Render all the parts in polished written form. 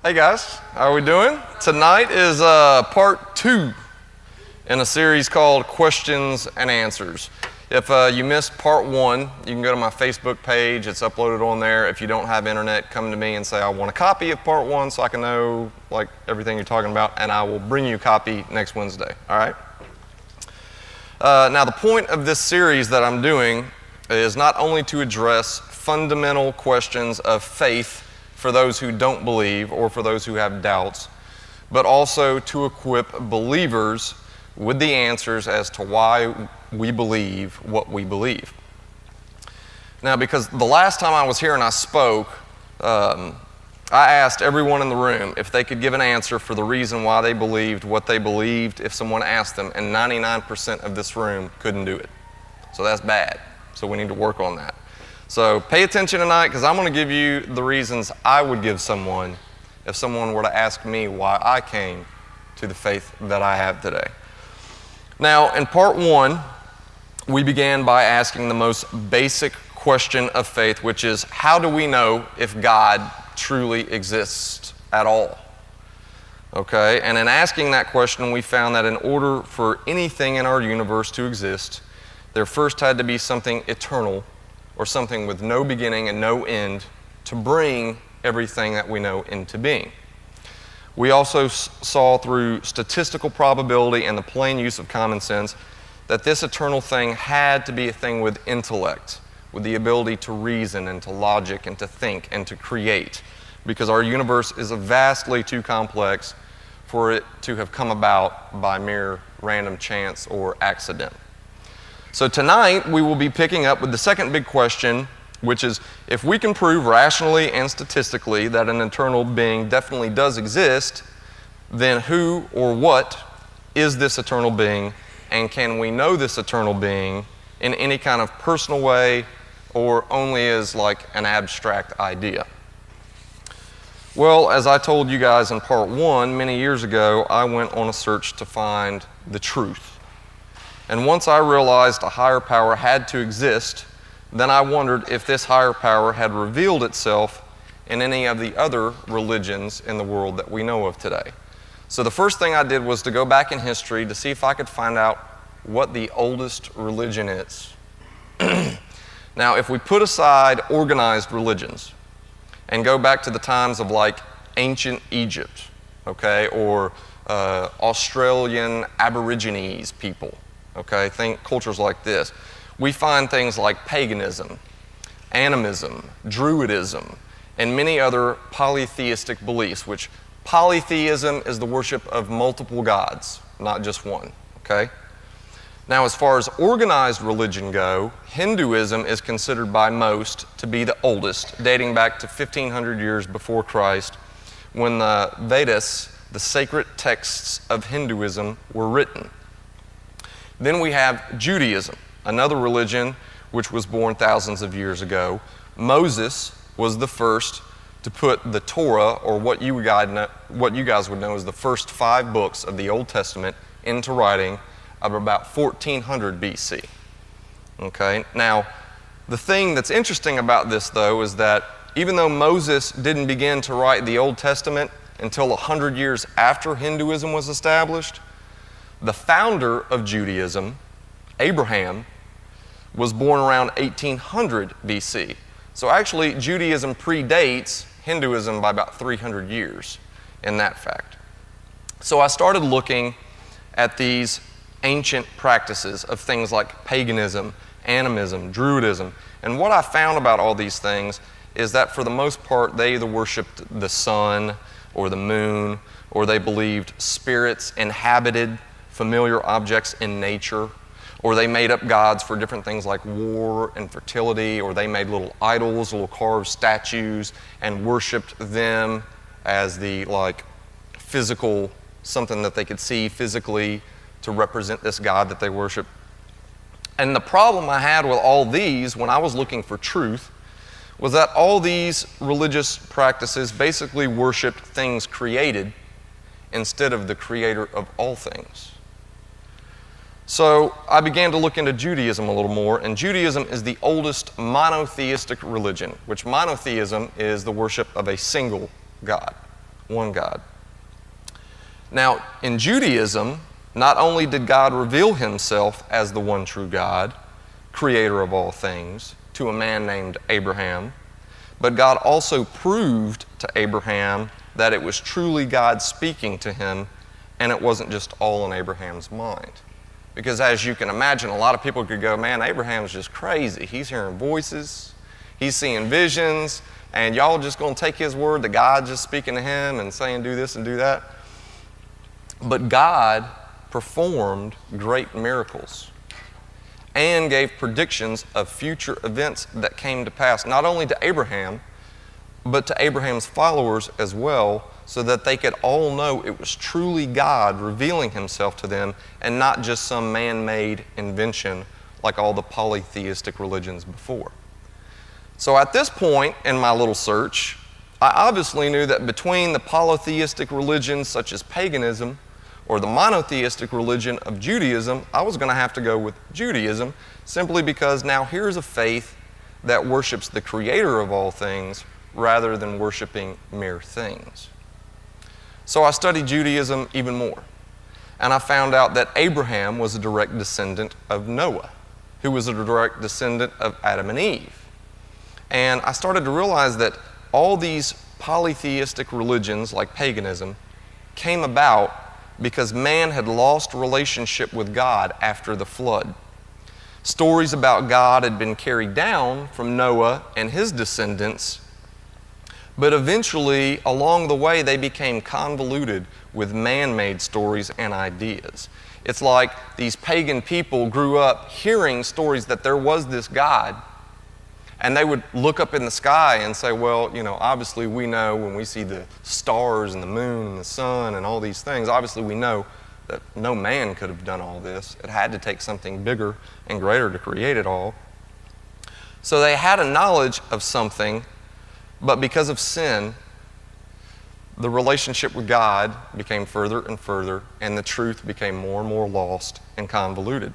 Hey guys, how are we doing? Tonight is part 2 in a series called Questions and Answers. If you missed part 1, you can go to my Facebook page. It's uploaded on there. If you don't have internet, come to me and say, I want a copy of part 1 so I can know like everything you're talking about, and I will bring you a copy next Wednesday, all right? Now the point of this series that I'm doing is not only to address fundamental questions of faith for those who don't believe or for those who have doubts, but also to equip believers with the answers as to why we believe what we believe. Now, because the last time I was here and I spoke, I asked everyone in the room if they could give an answer for the reason why they believed what they believed if someone asked them, and 99% of this room couldn't do it. So that's bad. So we need to work on that. So pay attention tonight, because I'm going to give you the reasons I would give someone if someone were to ask me why I came to the faith that I have today. Now, in part 1, we began by asking the most basic question of faith, which is, how do we know if God truly exists at all? Okay, and in asking that question, we found that in order for anything in our universe to exist, there first had to be something eternal, or something with no beginning and no end, to bring everything that we know into being. We also saw through statistical probability and the plain use of common sense that this eternal thing had to be a thing with intellect, with the ability to reason and to logic and to think and to create, because our universe is vastly too complex for it to have come about by mere random chance or accident. So tonight, we will be picking up with the second big question, which is, if we can prove rationally and statistically that an eternal being definitely does exist, then who or what is this eternal being, and can we know this eternal being in any kind of personal way or only as like an abstract idea? Well, as I told you guys in part 1, many years ago, I went on a search to find the truth. And once I realized a higher power had to exist, then I wondered if this higher power had revealed itself in any of the other religions in the world that we know of today. So the first thing I did was to go back in history to see if I could find out what the oldest religion is. Now, if we put aside organized religions and go back to the times of like ancient Egypt, okay, or Australian Aborigines people, okay, think cultures like this, we find things like paganism, animism, druidism, and many other polytheistic beliefs, which polytheism is the worship of multiple gods, not just one, okay? Now, as far as organized religion go, Hinduism is considered by most to be the oldest, dating back to 1500 years before Christ, when the Vedas, the sacred texts of Hinduism, were written. Then we have Judaism, another religion which was born thousands of years ago. Moses was the first to put the Torah, or what you guys would know as the first 5 books of the Old Testament, into writing of about 1400 BC. Okay? Now, the thing that's interesting about this, though, is that even though Moses didn't begin to write the Old Testament until 100 years after Hinduism was established, the founder of Judaism, Abraham, was born around 1800 BC. So actually, Judaism predates Hinduism by about 300 years in that fact. So I started looking at these ancient practices of things like paganism, animism, druidism, and what I found about all these things is that for the most part, they either worshipped the sun or the moon, or they believed spirits inhabited familiar objects in nature, or they made up gods for different things like war and fertility, or they made little idols, little carved statues, and worshipped them as the like physical, something that they could see physically to represent this god that they worship. And the problem I had with all these when I was looking for truth was that all these religious practices basically worshiped things created instead of the creator of all things. So I began to look into Judaism a little more, and Judaism is the oldest monotheistic religion, which monotheism is the worship of a single God. one God. Now, in Judaism, not only did God reveal himself as the one true God, creator of all things, to a man named Abraham, but God also proved to Abraham that it was truly God speaking to him, and it wasn't just all in Abraham's mind. Because as you can imagine, a lot of people could go, man, Abraham's just crazy. He's hearing voices, he's seeing visions, and y'all just going to take his word that God's just speaking to him and saying do this and do that. But God performed great miracles and gave predictions of future events that came to pass, not only to Abraham, but to Abraham's followers as well, so that they could all know it was truly God revealing himself to them and not just some man-made invention like all the polytheistic religions before. So at this point in my little search, I obviously knew that between the polytheistic religions such as paganism or the monotheistic religion of Judaism, I was going to have to go with Judaism, simply because now here's a faith that worships the creator of all things rather than worshiping mere things. So I studied Judaism even more, and I found out that Abraham was a direct descendant of Noah, who was a direct descendant of Adam and Eve. And I started to realize that all these polytheistic religions like paganism came about because man had lost relationship with God after the flood. Stories about God had been carried down from Noah and his descendants, but eventually, along the way, they became convoluted with man-made stories and ideas. It's like these pagan people grew up hearing stories that there was this God, and they would look up in the sky and say, well, you know, obviously we know when we see the stars and the moon and the sun and all these things, obviously we know that no man could have done all this. It had to take something bigger and greater to create it all. So they had a knowledge of something, but because of sin, the relationship with God became further and further, and the truth became more and more lost and convoluted.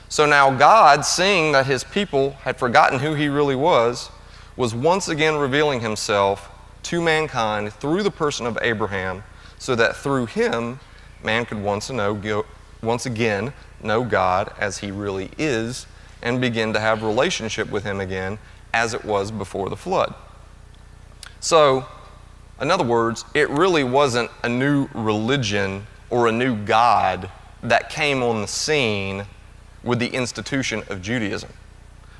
So now God, seeing that his people had forgotten who he really was once again revealing himself to mankind through the person of Abraham, so that through him, man could once again know God as he really is and begin to have relationship with him again as it was before the flood. So, in other words, it really wasn't a new religion or a new God that came on the scene with the institution of Judaism,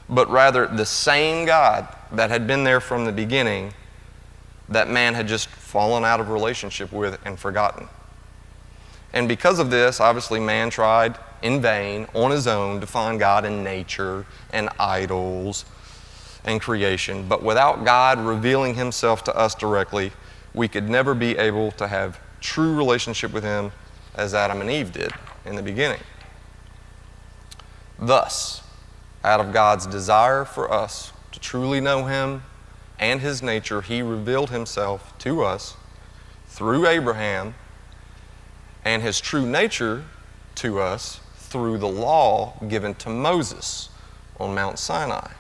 but rather the same God that had been there from the beginning that man had just fallen out of relationship with and forgotten. And because of this, obviously man tried in vain on his own to find God in nature and idols and creation, but without God revealing himself to us directly, we could never be able to have true relationship with him as Adam and Eve did in the beginning. Thus, out of God's desire for us to truly know him and his nature, he revealed himself to us through Abraham, and his true nature to us through the law given to Moses on Mount Sinai.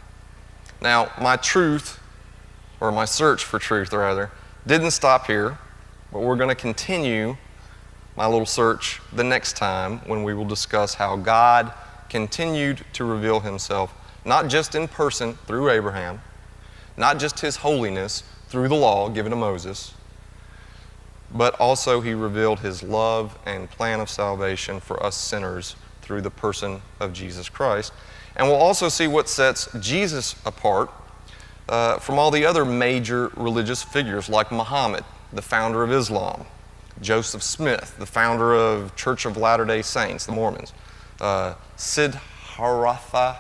Now, my search for truth rather, didn't stop here, but we're going to continue my little search the next time when we will discuss how God continued to reveal himself, not just in person through Abraham, not just his holiness through the law given to Moses, but also he revealed his love and plan of salvation for us sinners through the person of Jesus Christ. And we'll also see what sets Jesus apart from all the other major religious figures like Muhammad, the founder of Islam, Joseph Smith, the founder of Church of Latter-day Saints, the Mormons, Siddhartha,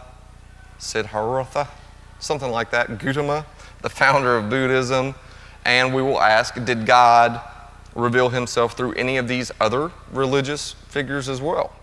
something like that, Gautama, the founder of Buddhism. And we will ask, did God reveal himself through any of these other religious figures as well?